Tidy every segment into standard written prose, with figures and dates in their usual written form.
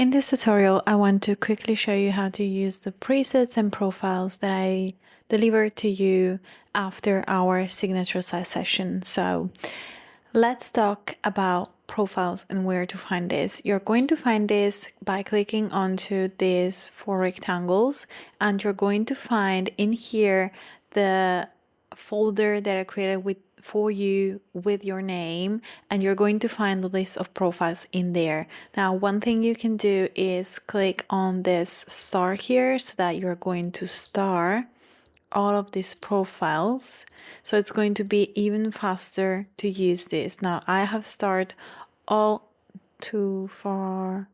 In this tutorial, I want to quickly show you how to use the presets and profiles that I delivered to you after our signature size session. So let's talk about profiles and where to find this. You're going to find this by clicking onto these four rectangles, and you're going to find in here the folder that I created for you with your name, and you're going to find the list of profiles in there. Now, one thing you can do is click on this star here so that you're going to star all of these profiles. So it's going to be even faster to use this. Now, I have started all too far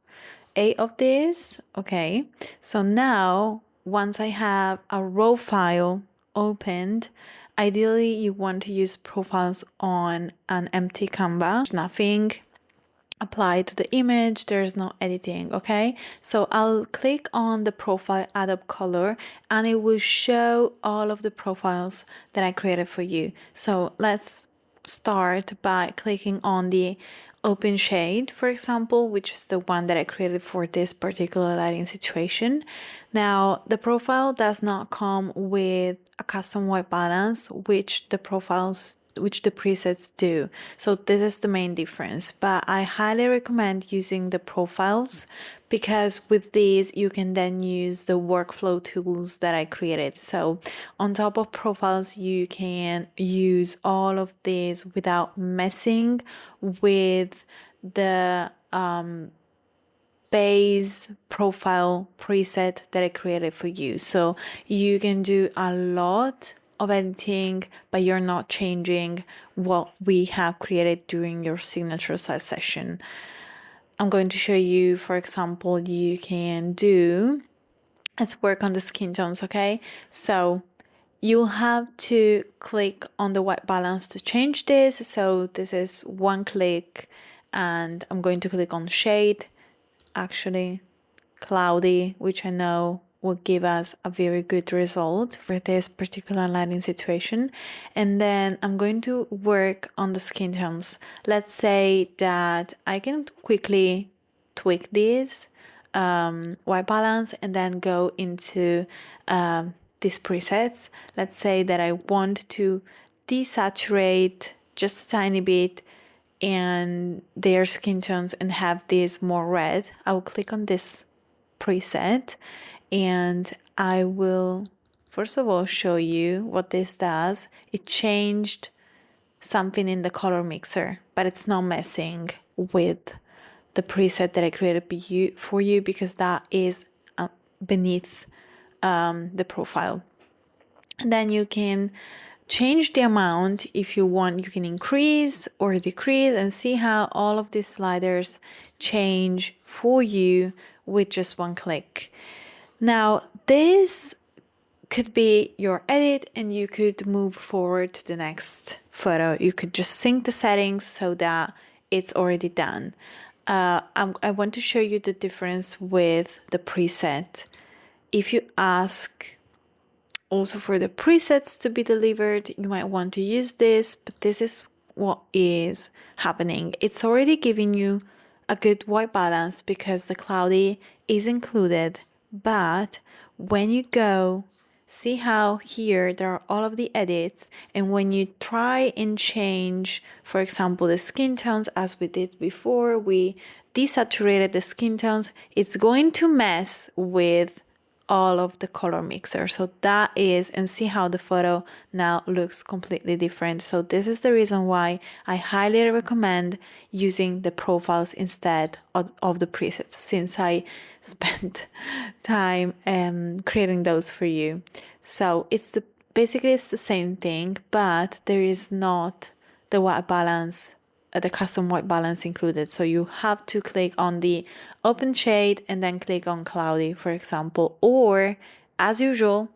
8 of these. Okay, so now once I have a raw file opened, ideally you want to use profiles on an empty canvas. There's nothing applied to the image, there's no editing. Okay, so I'll click on the profile, add up color, and it will show all of the profiles that I created for you. So let's start by clicking on the open shade, for example, which is the one that I created for this particular lighting situation. Now, the profile does not come with a custom white balance, which the presets do. So this is the main difference, but I highly recommend using the profiles because with these you can then use the workflow tools that I created. So on top of profiles, you can use all of these without messing with the base profile preset that I created for you. So you can do a lot of editing, but you're not changing what we have created during your signature size session. I'm going to show you, for example, let's work on the skin tones, okay? So you'll have to click on the white balance to change this. So this is one click, and I'm going to click on shade, actually cloudy, which I know will give us a very good result for this particular lighting situation. And then I'm going to work on the skin tones. Let's say that I can quickly tweak this white balance and then go into these presets. Let's say that I want to desaturate just a tiny bit and their skin tones and have this more red. I will click on this preset and I will first of all show you what this does. It changed something in the color mixer, but it's not messing with the preset that I created for you because that is beneath the profile. And then you can change the amount if you want. You can increase or decrease and see how all of these sliders change for you with just one click. Now, this could be your edit and you could move forward to the next photo. You could just sync the settings so that it's already done. I want to show you the difference with the preset. If you ask also for the presets to be delivered, you might want to use this, but this is what is happening. It's already giving you a good white balance because the cloudy is included, but when you go, see how here there are all of the edits, and when you try and change, for example, the skin tones as we did before, we desaturated the skin tones, it's going to mess with all of the color mixer. So that is, and see how the photo now looks completely different. So this is the reason why I highly recommend using the profiles instead of the presets, since I spent time creating those for you. So basically it's the same thing, but there is not the white balance, the custom white balance included. So you have to click on the open shade and then click on cloudy, for example, or as usual,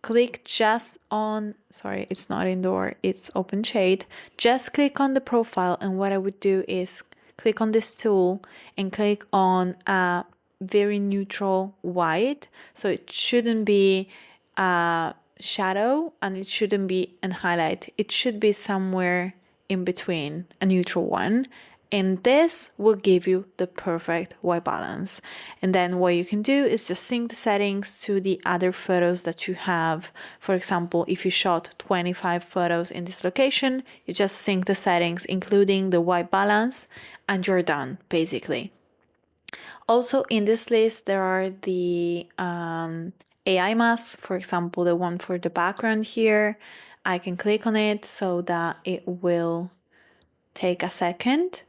click just on, sorry, it's not indoor, it's open shade. Just click on the profile, and what I would do is click on this tool and click on a very neutral white. So it shouldn't be a shadow and it shouldn't be an highlight. It should be somewhere in between, a neutral one. And this will give you the perfect white balance. And then what you can do is just sync the settings to the other photos that you have. For example, if you shot 25 photos in this location, you just sync the settings, including the white balance, and you're done, basically. Also, in this list, there are the AI masks, for example, the one for the background here. I can click on it so that it will take a second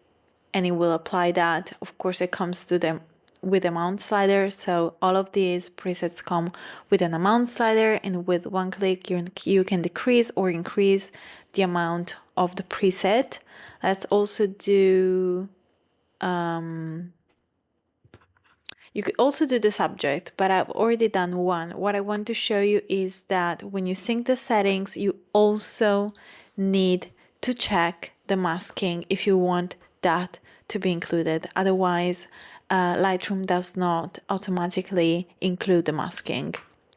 and it will apply that. Of course, it comes to them with amount slider. So all of these presets come with an amount slider, and with one click, you can decrease or increase the amount of the preset. Let's also do, you could also do the subject, but I've already done one. What I want to show you is that when you sync the settings, you also need to check the masking if you want that to be included. Otherwise, Lightroom does not automatically include the masking.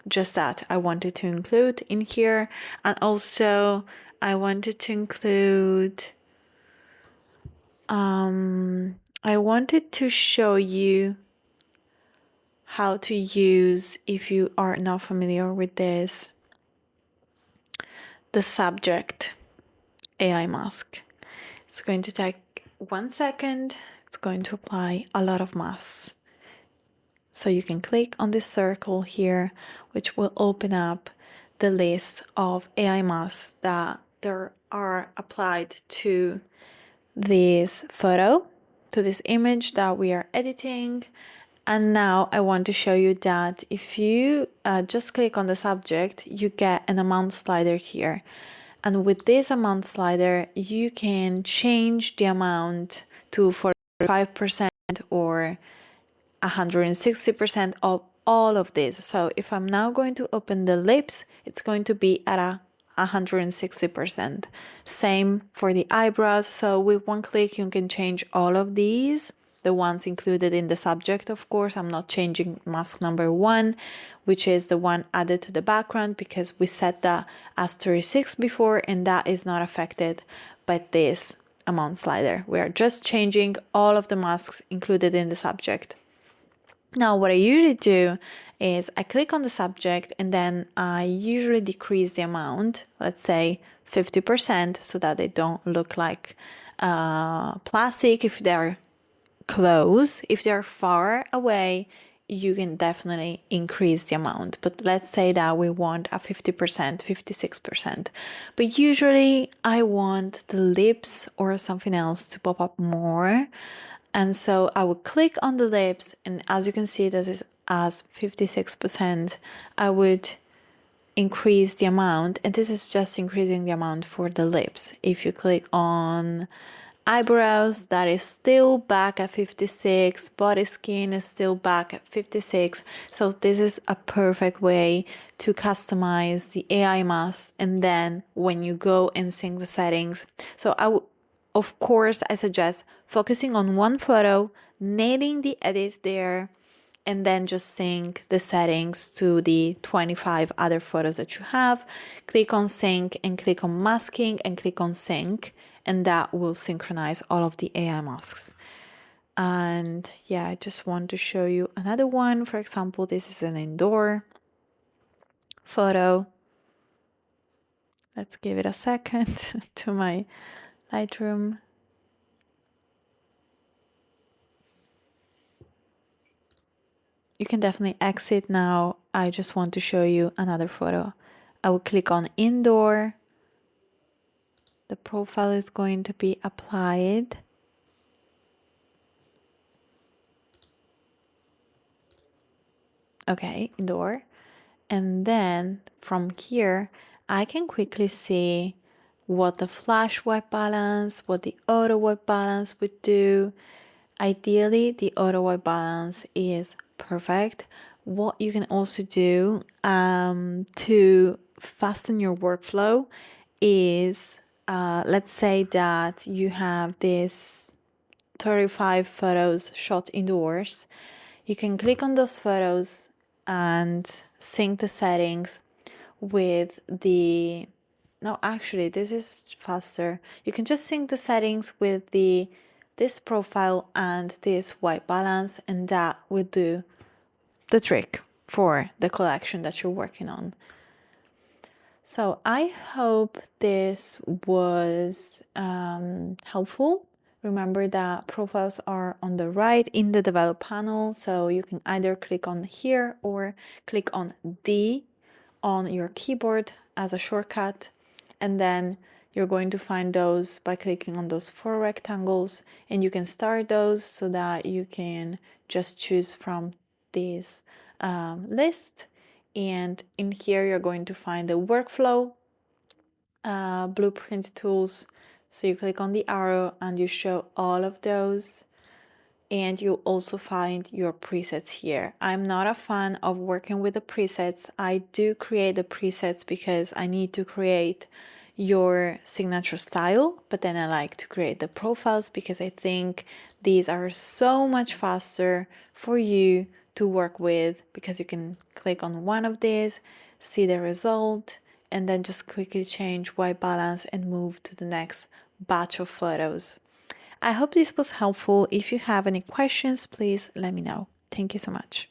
Just that I wanted to include in here. And also I wanted to include, I wanted to show you how to use, if you are not familiar with this, the subject AI mask. It's going to take 1 second. It's going to apply a lot of masks. So you can click on this circle here, which will open up the list of AI masks that there are applied to this photo, to this image that we are editing. And now I want to show you that if you just click on the subject, you get an amount slider here. And with this amount slider, you can change the amount to 45% or 160% of all of this. So if I'm now going to open the lips, it's going to be at a 160%. Same for the eyebrows. So with one click, you can change all of these, the ones included in the subject. Of course, I'm not changing mask number 1, which is the one added to the background, because we set that as 36 before, and that is not affected by this amount slider. We are just changing all of the masks included in the subject. Now, what I usually do is I click on the subject and then I usually decrease the amount, let's say 50%, so that they don't look like plastic if they're close. If they're far away, you can definitely increase the amount. But let's say that we want a 50%, 56%. But usually I want the lips or something else to pop up more. And so I would click on the lips, and as you can see, this is as 56%. I would increase the amount, and this is just increasing the amount for the lips. If you click on eyebrows, that is still back at 56. Body skin is still back at 56. So this is a perfect way to customize the AI mask. And then when you go and sync the settings, so of course, I suggest focusing on one photo, nailing the edit there, and then just sync the settings to the 25 other photos that you have. Click on sync and click on masking and click on sync, and that will synchronize all of the AI masks. And yeah, I just want to show you another one. For example, this is an indoor photo. Let's give it a second to my Lightroom. You can definitely exit now. I just want to show you another photo. I will click on indoor. The profile is going to be applied. Okay, indoor. And then from here, I can quickly see what the flash white balance, what the auto white balance would do. Ideally, the auto white balance is perfect. What you can also do to fasten your workflow is, let's say that you have this 35 photos shot indoors. You can click on those photos and sync the settings with the, no, actually, this is faster. You can just sync the settings with the this profile and this white balance, and that will do the trick for the collection that you're working on. So I hope this was helpful. Remember that profiles are on the right in the develop panel, so you can either click on here or click on D on your keyboard as a shortcut, and then you're going to find those by clicking on those 4 rectangles, and you can start those so that you can just choose from this list. And in here you're going to find the workflow blueprint tools. So you click on the arrow and you show all of those, and you also find your presets here. I'm not a fan of working with the presets. I do create the presets because I need to create your signature style, but then I like to create the profiles because I think these are so much faster for you to work with, because you can click on one of these, see the result, and then just quickly change white balance and move to the next batch of photos. I hope this was helpful. If you have any questions, please let me know. Thank you so much.